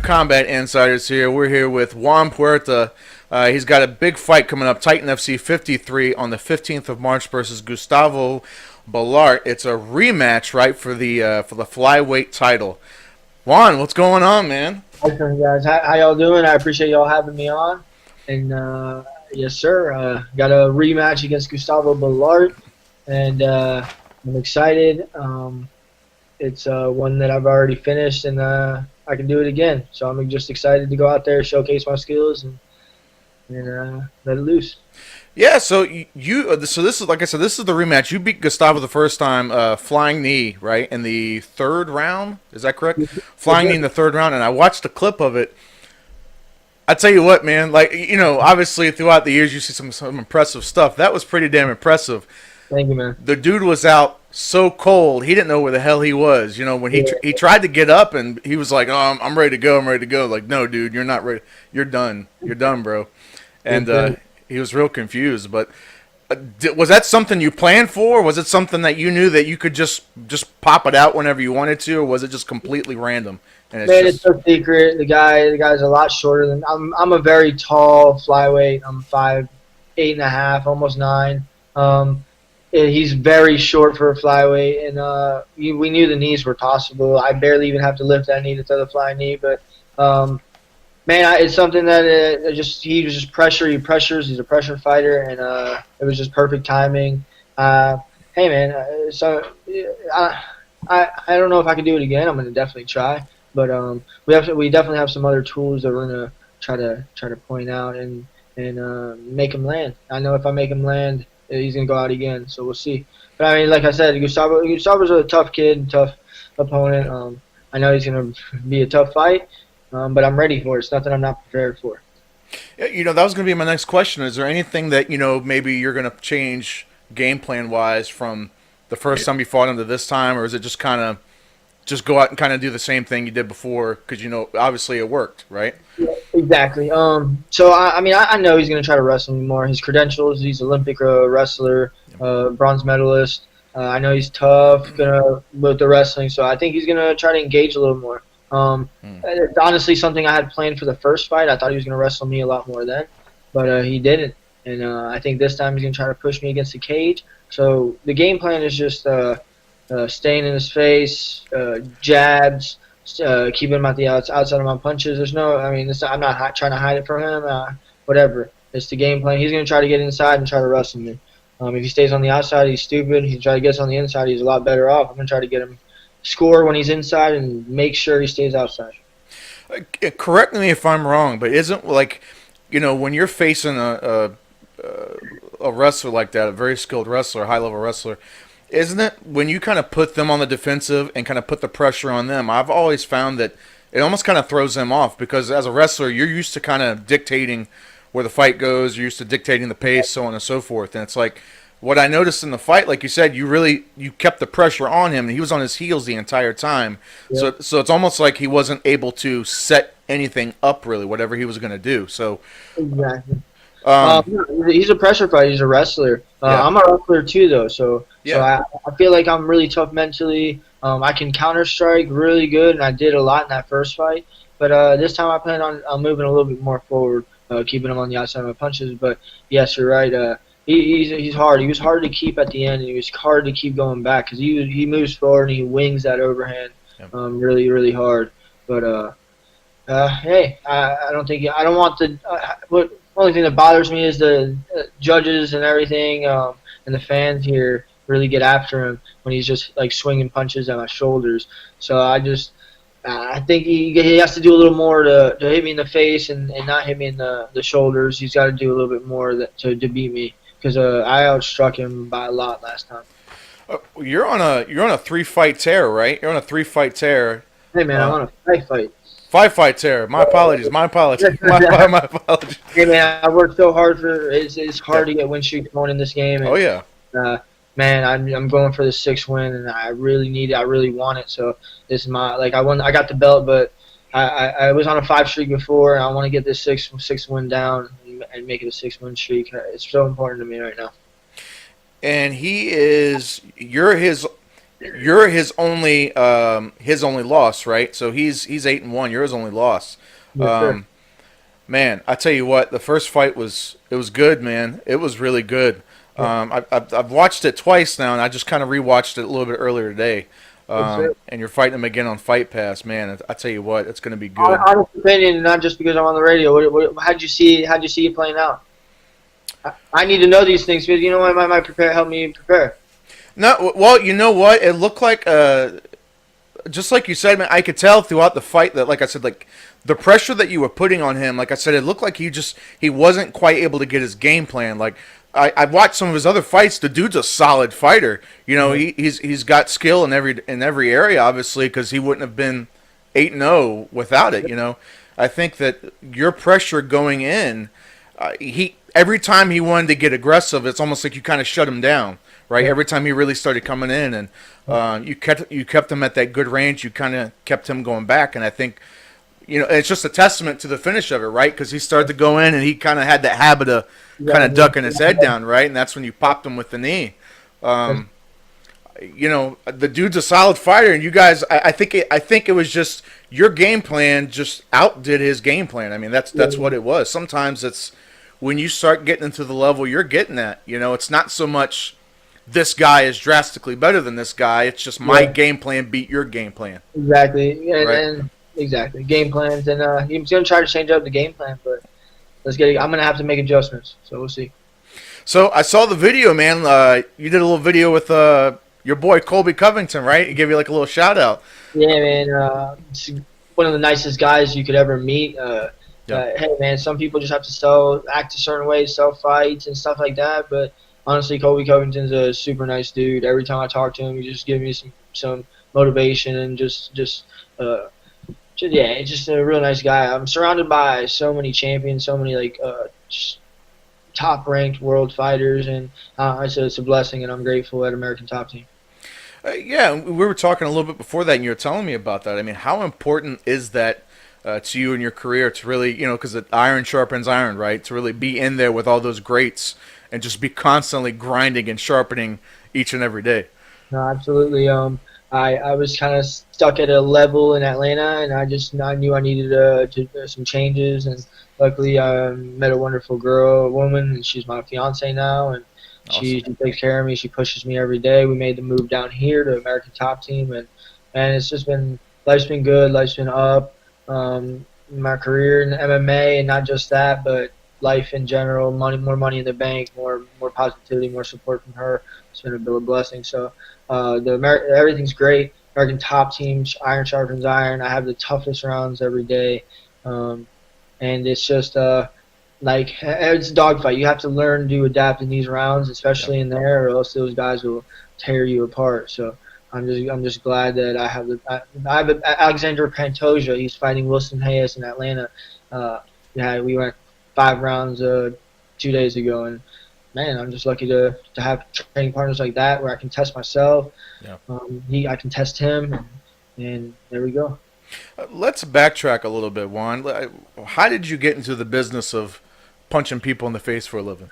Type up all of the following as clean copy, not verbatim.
Combat Insiders here. We're here with Juan Puerta. He's got a big fight coming up, Titan FC 53 on the 15th of March versus Gustavo Balart. It's a rematch, right, for the flyweight title. Juan, what's going on, man? Awesome, guys. How y'all doing? I appreciate y'all having me on. And yes, sir. Got a rematch against Gustavo Balart, and I'm excited. It's one that I've already finished, and I can do it again. So I'm just excited to go out there, showcase my skills, and let it loose. Yeah, so so this is, like I said, this is the rematch. You beat Gustavo the first time, flying knee, right, in the third round. Is that correct? Flying knee in the third round, and I watched a clip of it. I tell you what, man, like, you know, obviously throughout the years you see some impressive stuff. That was pretty damn impressive. Thank you, man. The dude was out so cold, he didn't know where the hell he was. You know, when he tried to get up and he was like, "Oh, I'm ready to go. I'm ready to go." Like, no, dude, you're not ready. You're done. You're done, bro. And he was real confused. But was that something you planned for? Was it something that you knew that you could just pop it out whenever you wanted to, or was it just completely random? And It's no secret. The guy's a lot shorter than I'm a very tall flyweight. I'm 5'8.5", almost 9. He's very short for a flyweight, and we knew the knees were possible. I barely even have to lift that knee to throw the fly knee, but man, it's something that he was just pressure. He pressures. He's a pressure fighter, and it was just perfect timing. Hey, man, so I don't know if I can do it again. I'm gonna definitely try, but we definitely have some other tools that we're gonna try to point out and make him land. I know if I make him land, he's gonna go out again. So we'll see. But I mean, like I said, Gustavo's a tough kid, tough opponent. I know he's gonna be a tough fight. But I'm ready for it. It's nothing I'm not prepared for. Yeah, you know, that was going to be my next question. Is there anything that, you know, maybe you're going to change game plan wise from the first time you fought him to this time, or is it just kind of just go out and kind of do the same thing you did before? Because, you know, obviously it worked, right? Yeah, exactly. So I mean, I know he's going to try to wrestle me more. His credentials: he's Olympic wrestler, bronze medalist. I know he's tough with the wrestling, so I think he's going to try to engage a little more. It's honestly something I had planned for the first fight. I thought he was going to wrestle me a lot more then, but he didn't. And I think this time he's going to try to push me against the cage. So the game plan is just staying in his face, jabs, keeping him at the outside of my punches. There's no, I mean, I'm not trying to hide it from him. Whatever. It's the game plan. He's going to try to get inside and try to wrestle me. If he stays on the outside, he's stupid. If he tries to get on the inside, he's a lot better off. I'm going to try to get him score when he's inside and make sure he stays outside. Correct me if I'm wrong, but isn't, like, you know, when you're facing a wrestler like that, a very skilled wrestler, high level wrestler, isn't it when you kind of put them on the defensive and kind of put the pressure on them? I've always found that it almost kind of throws them off, because as a wrestler you're used to kind of dictating where the fight goes, you're used to dictating the pace, so on and so forth, and it's like, what I noticed in the fight, like you said, you kept the pressure on him, and he was on his heels the entire time. Yep. So it's almost like he wasn't able to set anything up, really, whatever he was going to do. So exactly. He's a pressure fighter. He's a wrestler. Yeah. I'm a wrestler too, though. So I feel like I'm really tough mentally. I can counter strike really good, and I did a lot in that first fight. But this time I plan on moving a little bit more forward, keeping him on the outside of my punches. But yes, you're right. He's hard. He was hard to keep at the end, and he was hard to keep going back, because he moves forward and he wings that overhand really, really hard. But hey, I don't want the only thing that bothers me is the judges and everything, and the fans here really get after him when he's just like swinging punches at my shoulders. So I think he has to do a little more to hit me in the face and not hit me in the shoulders. He's got to do a little bit more to beat me, because I outstruck him by a lot last time. You're on a 3-fight tear, right? You're on a 3-fight tear. Hey man, I'm on a 5-fight. 5-fight tear. My apologies. My apologies. My apologies. Hey man, I worked so hard for it. It's hard to get win streaks going in this game. And, oh yeah. Man, I'm going for the 6th win, and I really need it. I really want it. So this is my I got the belt, but I was on a 5 streak before, and I want to get this 6 win down and make it a 6-win streak. It's so important to me right now. And you're his you're his only loss, right? So he's 8-1. You're his only loss. Yes, sir. Um, Man, I tell you what, the first fight was good, man. It was really good. Yeah. I've watched it twice now, and I just kind of rewatched it a little bit earlier today. Yes, sir. And you're fighting him again on Fight Pass, man. I tell you what, it's going to be good. Honest opinion, not just because I'm on the radio. How'd you see? How'd you see it playing out? I need to know these things because you know what might prepare, help me prepare. No, well, you know what? It looked like just like you said, man. I could tell throughout the fight that, like I said, like the pressure that you were putting on him. Like I said, it looked like he wasn't quite able to get his game plan. Like I've watched some of his other fights. The dude's a solid fighter. You know, he's got skill in every area, obviously, because he wouldn't have been 8-0 without it. You know, I think that your pressure going in, he every time he wanted to get aggressive, it's almost like you kind of shut him down, right? Yeah. Every time he really started coming in, and you kept him at that good range. You kind of kept him going back, and I think it's just a testament to the finish of it, right? Because he started to go in, and he kind of had that habit of kind of ducking his head down, right? And that's when you popped him with the knee. Um, the dude's a solid fighter, and you guys, I think it was just your game plan just outdid his game plan. I mean, that's what it was. Sometimes it's when you start getting into the level you're getting at. It's not so much this guy is drastically better than this guy. It's just my game plan beat your game plan. Exactly, Right? and exactly game plans, and he's gonna try to change up the game plan, but let's get it. I'm gonna have to make adjustments, so we'll see. So I saw the video, man. You did a little video with your boy Colby Covington, right? He gave you like a little shout out. Yeah, man. It's one of the nicest guys you could ever meet. Hey, man, some people just have to act a certain way, sell fights and stuff like that. But honestly, Colby Covington's a super nice dude. Every time I talk to him, he just gives me some motivation and he's just a real nice guy. I'm surrounded by so many champions, so many just top-ranked world fighters, and it's a blessing, and I'm grateful at American Top Team. Yeah, we were talking a little bit before that, and you were telling me about that. I mean, how important is that to you in your career to really, because iron sharpens iron, right? To really be in there with all those greats and just be constantly grinding and sharpening each and every day. No, absolutely. I was kind of stuck at a level in Atlanta, and I knew I needed some changes, and luckily I met a wonderful woman, and she's my fiance now, and Awesome. she takes care of me. She pushes me every day. We made the move down here to American Top Team, and it's just life's been good. Life's been up. My career in MMA, and not just that, but life in general. More money in the bank, more positivity, more support from her. It's been a blessing. So everything's great. American Top Team, iron sharpens iron. I have the toughest rounds every day, and it's just it's a dogfight. You have to learn to adapt in these rounds, especially in there, or else those guys will tear you apart. So I'm just glad that I have Alexander Pantoja. He's fighting Wilson Hayes in Atlanta. We went 5 rounds 2 days ago, and man, I'm just lucky to have training partners like that where I can test myself. Yeah. I can test him, and there we go. Let's backtrack a little bit, Juan. How did you get into the business of punching people in the face for a living?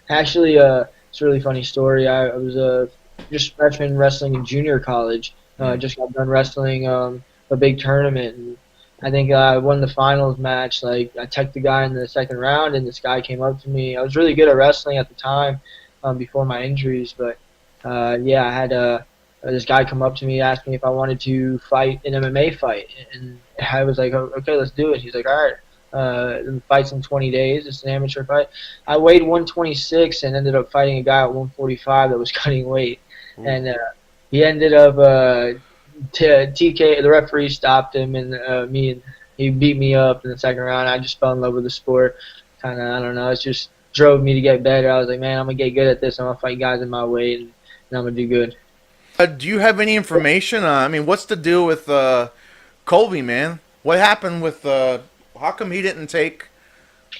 Actually, it's a really funny story. I was just freshman wrestling in junior college. Just got done wrestling a big tournament, and I think I won the finals match. Like, I teched the guy in the second round, and this guy came up to me. I was really good at wrestling at the time, before my injuries. But I had this guy come up to me, asked me if I wanted to fight an MMA fight, and I was like, "Oh, okay, let's do it." He's like, "All right." The fight's in 20 days. It's an amateur fight. I weighed 126 and ended up fighting a guy at 145 that was cutting weight. Ooh. And he ended up TK. The referee stopped him, and he beat me up in the second round. I just fell in love with the sport. Kind of, I don't know. It just drove me to get better. I was like, man, I'm gonna get good at this. I'm gonna fight guys in my weight, and I'm gonna do good. Do you have any information? I mean, what's the deal with Colby, man? What happened with? How come he didn't take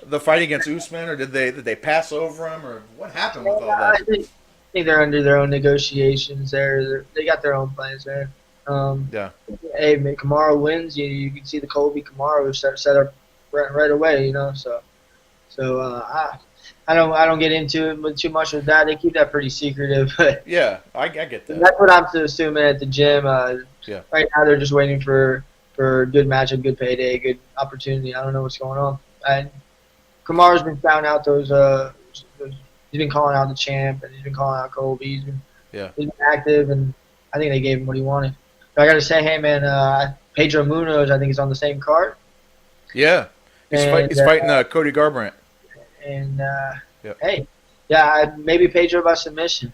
the fight against Usman, or did they pass over him, or what happened with all that? I think they're under their own negotiations. They got their own plans there. Yeah. Hey, Kamaru wins. You can see the Colby Kamaru set up right away. So I don't get into it too much with that. They keep that pretty secretive. But yeah, I get that. That's what I'm assuming at the gym. Yeah. Right now they're just waiting for a good matchup, good payday, good opportunity. I don't know what's going on. And Kamaru's been shouting out he's been calling out the champ, and he's been calling out Colby. He's been active, and I think they gave him what he wanted. But I got to say, hey, man, Pedro Munoz, I think, is on the same card. Yeah. He's fighting Cody Garbrandt. And, hey, maybe Pedro by submission.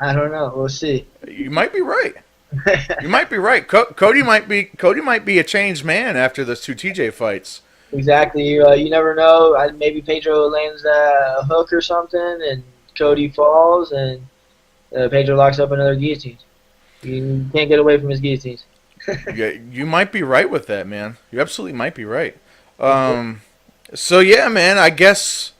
I don't know. We'll see. You might be right. You might be right. Cody might be a changed man after those two TJ fights. Exactly. You never know. Maybe Pedro lands a hook or something, and Cody falls, and Pedro locks up another guillotine. You can't get away from his guillotines. Yeah, you might be right with that, man. You absolutely might be right. So yeah, man. I guess.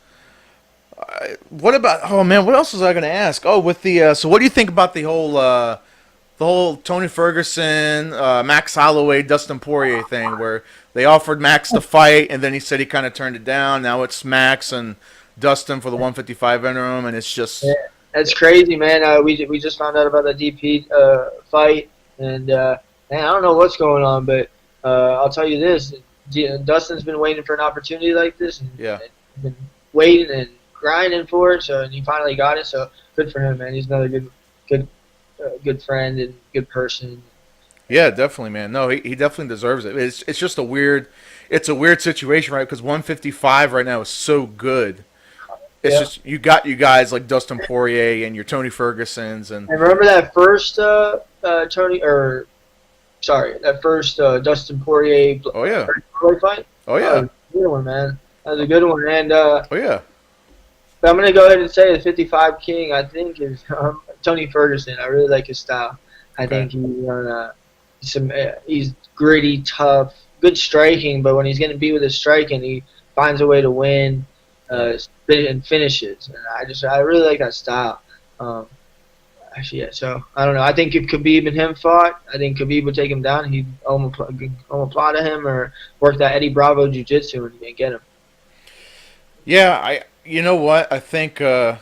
What about? Oh man, what else was I going to ask? Oh, with the. So what do you think about the whole Tony Ferguson, Max Holloway, Dustin Poirier thing, where they offered Max the fight, and then he said he kind of turned it down. Now it's Max and Dustin for the 155 interim, and it's just. Yeah, that's crazy, man. We just found out about the DP fight, and man, I don't know what's going on, but I'll tell you this: Dustin's been waiting for an opportunity like this, and been waiting and grinding for it. So, and he finally got it. So good for him, man. He's another good friend and good person. Yeah, definitely, man. No, he definitely deserves it. It's just a weird situation, right? Because 155 right now is so good. It's just you got you guys like Dustin Poirier and your Tony Fergusons and remember that first Dustin Poirier fight? Oh yeah. That was a good one, man. That was a good one, and oh yeah. But I'm gonna go ahead and say the 55 king. I think is Tony Ferguson. I really like his style. I think he's gritty, tough, good striking. But when he's going to be with his striking, he finds a way to win and finishes. And I really like that style. Actually, yeah. So I don't know. I think if Khabib and him fought, I think Khabib would take him down. He'd omoplata him or work that Eddie Bravo jiu-jitsu and get him. Yeah, you know what? I think if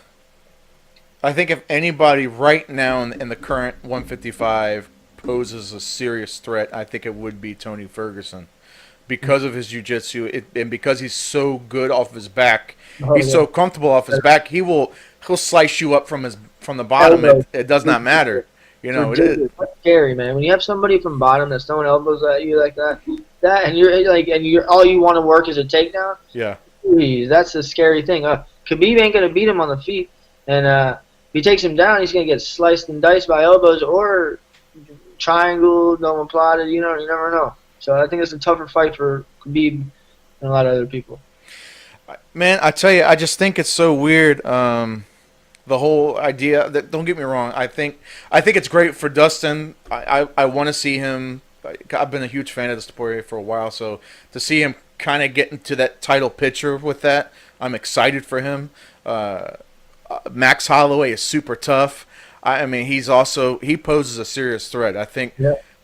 anybody right now in the current 155 poses a serious threat, I think it would be Tony Ferguson because of his jiu-jitsu and because he's so good off his back. He's so comfortable off his back. He'll slice you up from the bottom. It does not matter. You know, it is. That's scary, man. When you have somebody from bottom that's throwing elbows at you like that, and you're all you want to work is a takedown. Yeah. Jeez, that's the scary thing. Khabib ain't gonna beat him on the feet, and if he takes him down, he's gonna get sliced and diced by elbows or triangle, omoplata. You never know. So I think it's a tougher fight for Khabib and a lot of other people. Man, I tell you, I just think it's so weird. The whole idea that, don't get me wrong, I think it's great for Dustin. I want to see him. I've been a huge fan of this Poirier for a while, so to see him kind of get into that title picture with that, I'm excited for him. Max Holloway is super tough. I mean, he poses a serious threat. I think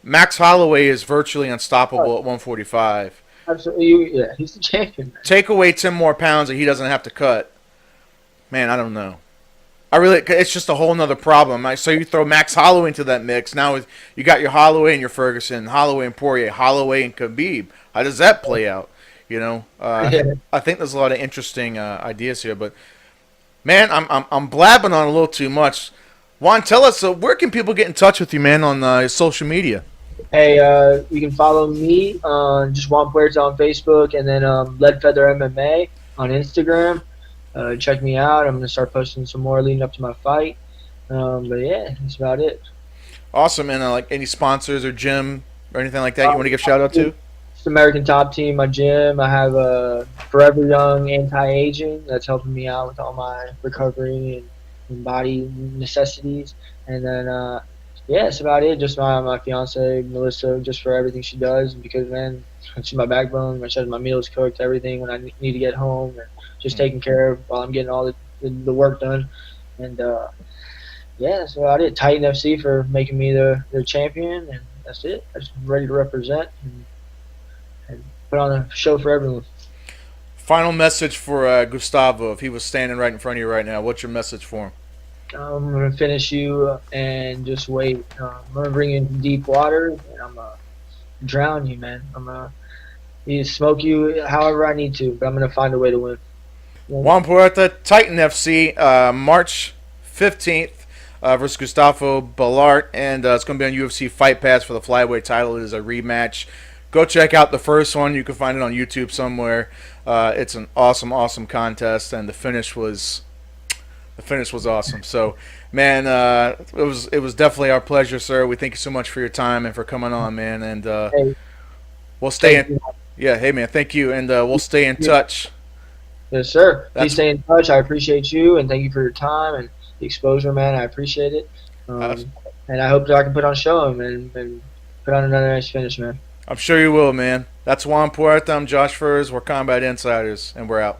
Max Holloway is virtually unstoppable at 145. Absolutely, yeah, he's the champion. Take away 10 more pounds that he doesn't have to cut. Man, I don't know. It's just a whole nother problem. So you throw Max Holloway into that mix. Now you got your Holloway and your Ferguson, Holloway and Poirier, Holloway and Khabib. How does that play out? You know, I think there's a lot of interesting ideas here. But man, I'm blabbing on a little too much. Juan, tell us where can people get in touch with you, man, on social media? Hey, you can follow me on just Juan Puerta on Facebook, and then Lead Feather MMA on Instagram. Check me out. I'm gonna start posting some more leading up to my fight. But yeah, that's about it. Awesome. And like any sponsors or gym or anything like that you want to give a shout out to? It's American Top Team, my gym. I have Forever Young Anti-Aging that's helping me out with all my recovery and body necessities. And then yeah, that's about it. Just my fiance Melissa, just for everything she does, because man, she's my backbone. My meals cooked, everything when I need to get home. And just taking care of while I'm getting all the work done. And yeah, that's about it. Titan FC for making me their champion, and that's it. I'm just ready to represent and put on a show for everyone. Final message for Gustavo. If he was standing right in front of you right now, what's your message for him? I'm gonna finish you and just wait. I'm gonna bring you in deep water and I'm gonna drown you, man. I'm gonna smoke you however I need to, but I'm gonna find a way to win. Juan Puerta, Titan FC, March 15th versus Gustavo Balart, and it's going to be on UFC Fight Pass for the flyweight title. It is a rematch. Go check out the first one. You can find it on YouTube somewhere. It's an awesome, awesome contest, and the finish was awesome. So, man, it was definitely our pleasure, sir. We thank you so much for your time and for coming on, man. And Hey, we'll stay in. Yeah, hey, man, thank you, and we'll stay in touch. Yes, sir. Please stay in touch. I appreciate you, and thank you for your time and the exposure, man. I appreciate it. And I hope that I can put on a show and put on another nice finish, man. I'm sure you will, man. That's Juan Puerta. I'm Josh Furs. We're Combat Insiders, and we're out.